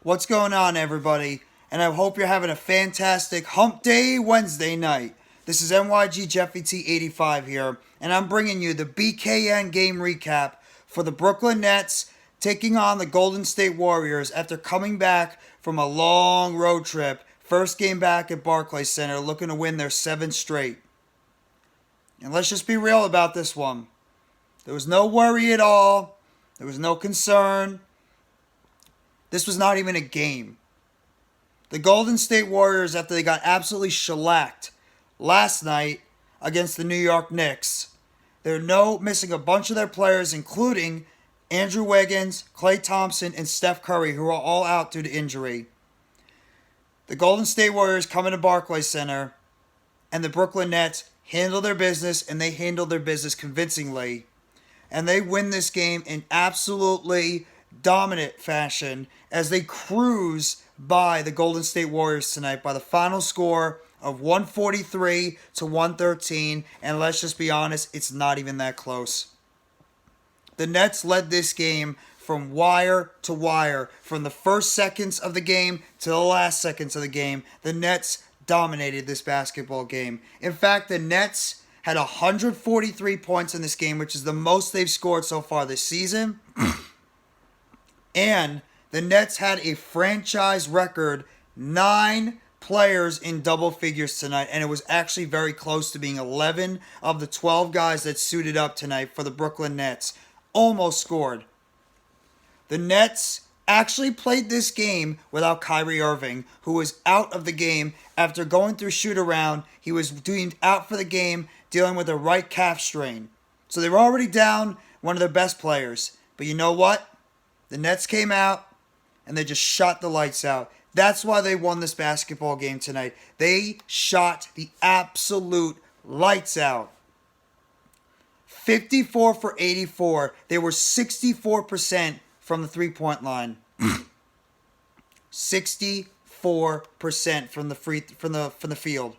What's going on, everybody? And I hope you're having a fantastic Hump Day Wednesday night. This is NYG Jeffy T85 here, and I'm bringing you the BKN Game Recap for the Brooklyn Nets taking on the Golden State Warriors after coming back from a long road trip. First game back at Barclays Center, looking to win their 7th straight. And let's just be real about this one. There was no worry at all. There was no concern. This was not even a game. The Golden State Warriors, after they got absolutely shellacked last night against the New York Knicks, they're missing a bunch of their players, including Andrew Wiggins, Klay Thompson, and Steph Curry, who are all out due to injury. The Golden State Warriors come into Barclays Center, and the Brooklyn Nets handle their business, and they handle their business convincingly. And they win this game in absolutely dominant fashion as they cruise by the Golden State Warriors tonight by the final score of 143 to 113. And let's just be honest, it's not even that close. The Nets led this game from wire to wire. From the first seconds of the game to the last seconds of the game, the Nets dominated this basketball game. In fact, the Nets had 143 points in this game, which is the most they've scored so far this season. And the Nets had a franchise record 9 players in double figures tonight, and it was actually very close to being 11 of the 12 guys that suited up tonight for the Brooklyn Nets almost scored. The Nets actually played this game without Kyrie Irving, who was out of the game after going through shoot-around. He was deemed out for the game, dealing with a right calf strain. So they were already down one of their best players. But you know what? The Nets came out, and they just shot the lights out. That's why they won this basketball game tonight. They shot the absolute lights out. 54 for 84. They were 64% from the three-point line. 64% from the field.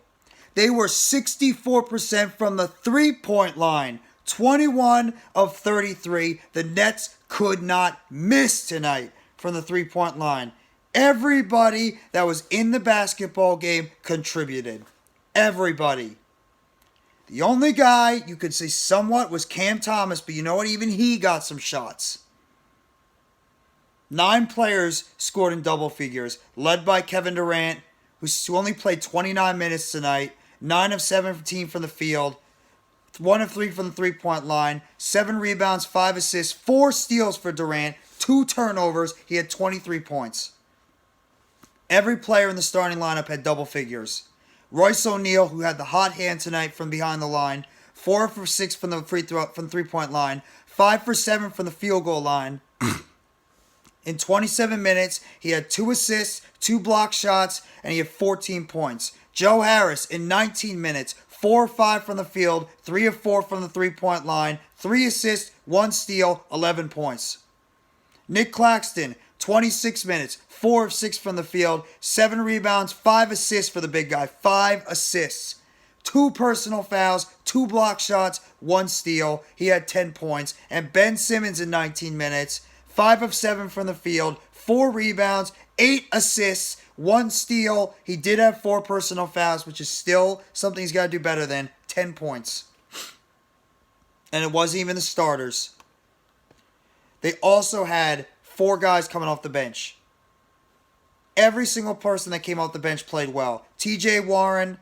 They were 64% from the three-point line. 21 of 33. The Nets could not miss tonight from the three-point line. Everybody that was in the basketball game contributed. Everybody. The only guy you could say somewhat was Cam Thomas, but you know what? Even he got some shots. 9 players scored in double figures, led by Kevin Durant, who only played 29 minutes tonight, 9 of 17 from the field, 1 of 3 from the three-point line, 7 rebounds, 5 assists, 4 steals for Durant, 2 turnovers. He had 23 points. Every player in the starting lineup had double figures. Royce O'Neal, who had the hot hand tonight from behind the line, 4 for 6 from the three-point line, 5 for 7 from the field goal line. In 27 minutes, he had 2 assists, 2 block shots, and he had 14 points. Joe Harris, in 19 minutes, 4 of 5 from the field, 3 of 4 from the three-point line, 3 assists, 1 steal, 11 points. Nick Claxton, 26 minutes, 4 of 6 from the field, 7 rebounds, 5 assists for the big guy, 5 assists. 2 personal fouls, 2 block shots, 1 steal. He had 10 points. And Ben Simmons in 19 minutes, 5 of 7 from the field, 4 rebounds, 8 assists, 1 steal. He did have 4 personal fouls, which is still something he's got to do better than. 10 points. And it wasn't even the starters. They also had 4 guys coming off the bench. Every single person that came off the bench played well. TJ Warren,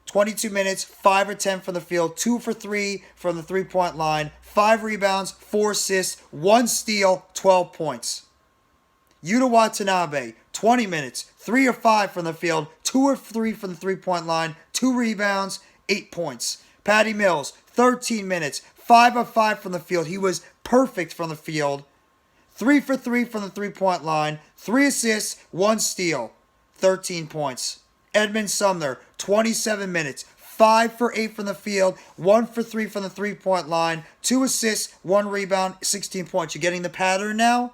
22 minutes, 5 or 10 from the field, 2 for 3 from the three-point line, 5 rebounds, 4 assists, 1 steal, 12 points. Yuta Watanabe, 20 minutes, 3 or 5 from the field, 2 or 3 from the three-point line, 2 rebounds, 8 points. Patty Mills, 13 minutes, 5 of 5 from the field. He was perfect from the field. 3 for 3 from the three-point line, 3 assists, 1 steal, 13 points. Edmond Sumner, 27 minutes, 5 for 8 from the field, 1 for 3 from the three-point line, 2 assists, 1 rebound, 16 points. You're getting the pattern now?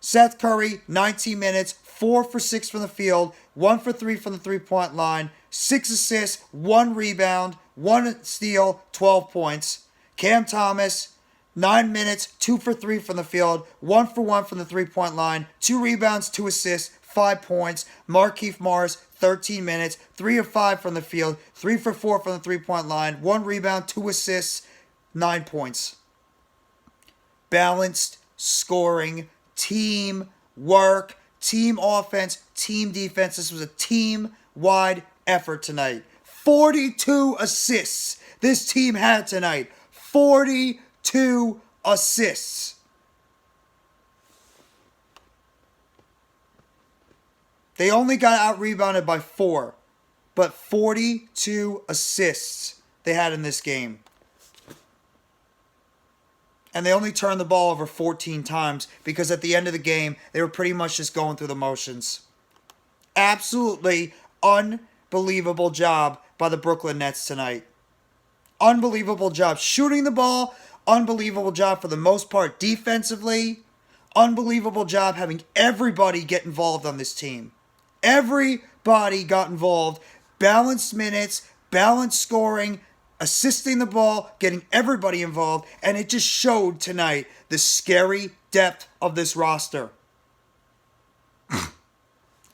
Seth Curry, 19 minutes, 4 for 6 from the field, 1 for 3 from the three-point line, 6 assists, 1 rebound, 1 steal, 12 points. Cam Thomas, 9 minutes, 2 for 3 from the field, 1 for 1 from the three-point line, 2 rebounds, 2 assists, 5 points. Markieff Morris, 13 minutes, 3 of 5 from the field, 3 for 4 from the three-point line, 1 rebound, 2 assists, 9 points. Balanced scoring, team work, team offense, team defense. This was a team-wide effort tonight. 42 assists this team had tonight. 42 assists. They only got out-rebounded by 4, but 42 assists they had in this game. And they only turned the ball over 14 times because at the end of the game, they were pretty much just going through the motions. Absolutely unbelievable job by the Brooklyn Nets tonight. Unbelievable job shooting the ball. Unbelievable job for the most part defensively. Unbelievable job having everybody get involved on this team. Everybody got involved. Balanced minutes, balanced scoring, assisting the ball, getting everybody involved, and it just showed tonight the scary depth of this roster.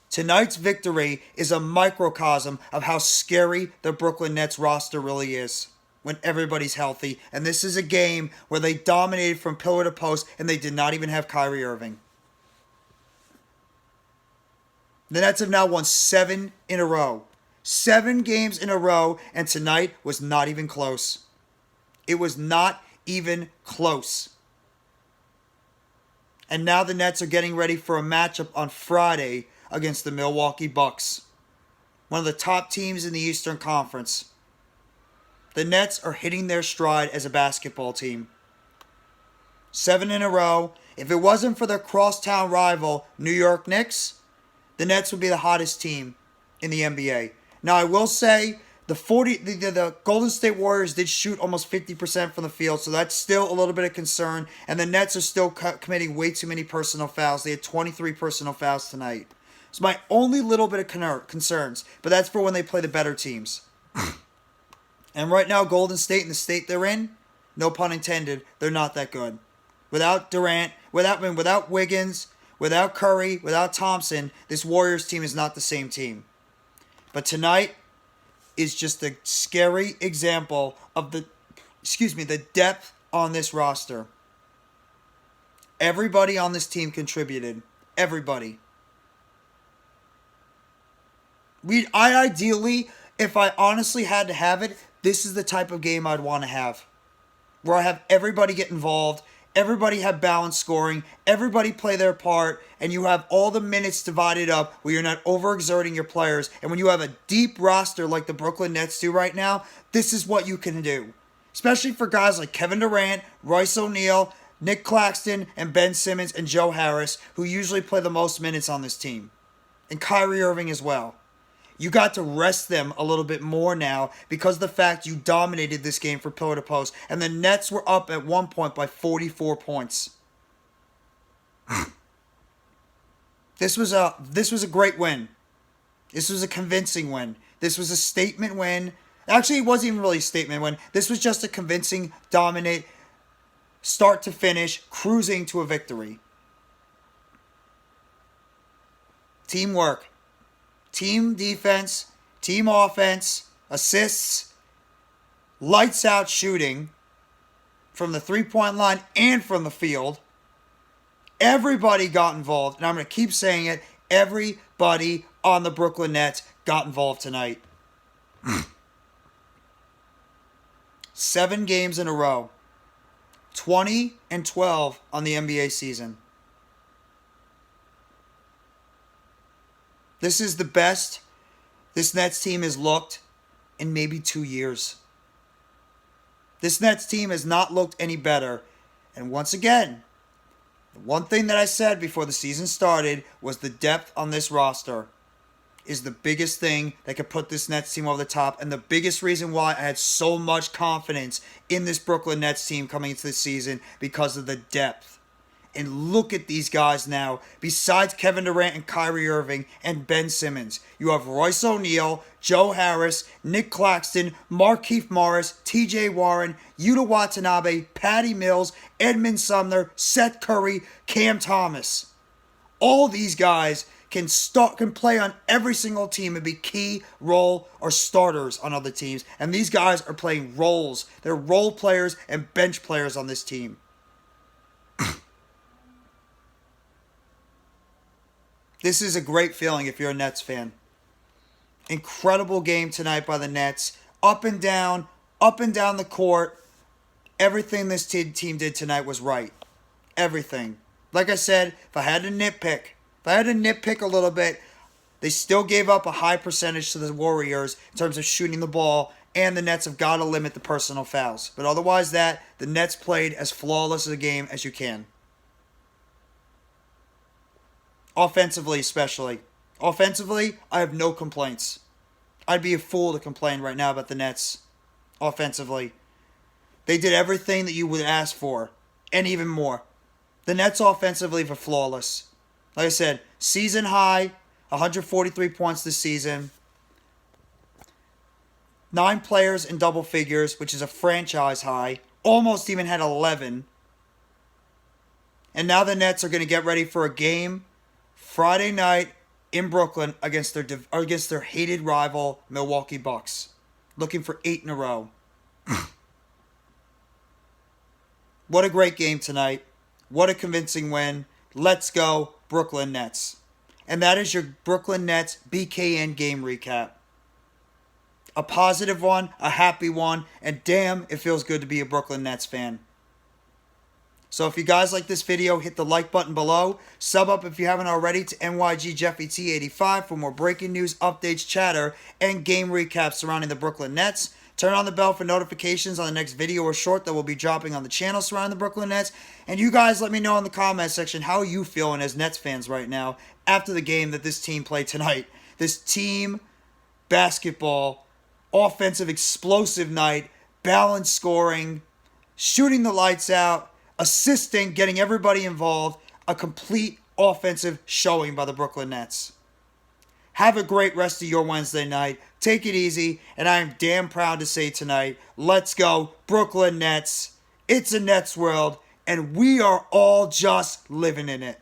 Tonight's victory is a microcosm of how scary the Brooklyn Nets roster really is when everybody's healthy, and this is a game where they dominated from pillar to post, and they did not even have Kyrie Irving. The Nets have now won 7 in a row. 7 games in a row, and tonight was not even close. It was not even close. And now the Nets are getting ready for a matchup on Friday against the Milwaukee Bucks, one of the top teams in the Eastern Conference. The Nets are hitting their stride as a basketball team. 7 in a row. If it wasn't for their crosstown rival, New York Knicks, the Nets would be the hottest team in the NBA. Now, I will say the Golden State Warriors did shoot almost 50% from the field, so that's still a little bit of concern. And the Nets are still committing way too many personal fouls. They had 23 personal fouls tonight. It's my only little bit of concerns, but that's for when they play the better teams. And right now, Golden State in the state they're in, no pun intended, they're not that good. Without Durant, without Wiggins, without Curry, without Thompson, this Warriors team is not the same team. But tonight is just a scary example of the depth on this roster. Everybody on this team contributed. Everybody. Ideally, if I honestly had to have it, this is the type of game I'd want to have. Where I have everybody get involved, everybody have balanced scoring, everybody play their part, and you have all the minutes divided up where you're not overexerting your players. And when you have a deep roster like the Brooklyn Nets do right now, this is what you can do. Especially for guys like Kevin Durant, Royce O'Neal, Nick Claxton, and Ben Simmons, and Joe Harris, who usually play the most minutes on this team. And Kyrie Irving as well. You got to rest them a little bit more now because of the fact you dominated this game from pillar to post. And the Nets were up at one point by 44 points. This was a great win. This was a convincing win. This was a statement win. Actually, it wasn't even really a statement win. This was just a convincing, dominate, start to finish, cruising to a victory. Teamwork. Team defense, team offense, assists, lights out shooting from the three-point line and from the field. Everybody got involved, and I'm going to keep saying it. Everybody on the Brooklyn Nets got involved tonight. 7 games in a row. 20-12 on the NBA season. This is the best this Nets team has looked in maybe 2 years. This Nets team has not looked any better. And once again, the one thing that I said before the season started was the depth on this roster is the biggest thing that could put this Nets team over the top, and the biggest reason why I had so much confidence in this Brooklyn Nets team coming into the season because of the depth. And look at these guys now. Besides Kevin Durant and Kyrie Irving and Ben Simmons, you have Royce O'Neal, Joe Harris, Nick Claxton, Markieff Morris, TJ Warren, Yuta Watanabe, Patty Mills, Edmond Sumner, Seth Curry, Cam Thomas. All these guys can play on every single team and be key role or starters on other teams. And these guys are playing roles. They're role players and bench players on this team. This is a great feeling if you're a Nets fan. Incredible game tonight by the Nets. Up and down the court. Everything this team did tonight was right. Everything. Like I said, if I had to nitpick a little bit, they still gave up a high percentage to the Warriors in terms of shooting the ball, and the Nets have got to limit the personal fouls. But otherwise the Nets played as flawless a game as you can. Offensively especially. Offensively, I have no complaints. I'd be a fool to complain right now about the Nets. Offensively. They did everything that you would ask for, and even more. The Nets offensively were flawless. Like I said, season high, 143 points this season. 9 players in double figures, which is a franchise high. Almost even had 11. And now the Nets are going to get ready for a game Friday night in Brooklyn against their hated rival Milwaukee Bucks. Looking for 8 in a row. What a great game tonight. What a convincing win. Let's go, Brooklyn Nets. And that is your Brooklyn Nets BKN Game Recap. A positive one, a happy one, and damn, it feels good to be a Brooklyn Nets fan. So if you guys like this video, hit the like button below. Sub up if you haven't already to NYGJeffyT85 for more breaking news, updates, chatter, and game recaps surrounding the Brooklyn Nets. Turn on the bell for notifications on the next video or short that will be dropping on the channel surrounding the Brooklyn Nets. And you guys let me know in the comment section how you feeling as Nets fans right now after the game that this team played tonight. This team basketball, offensive explosive night, balanced scoring, shooting the lights out, assisting, getting everybody involved, a complete offensive showing by the Brooklyn Nets. Have a great rest of your Wednesday night. Take it easy, and I am damn proud to say tonight, let's go, Brooklyn Nets. It's a Nets world, and we are all just living in it.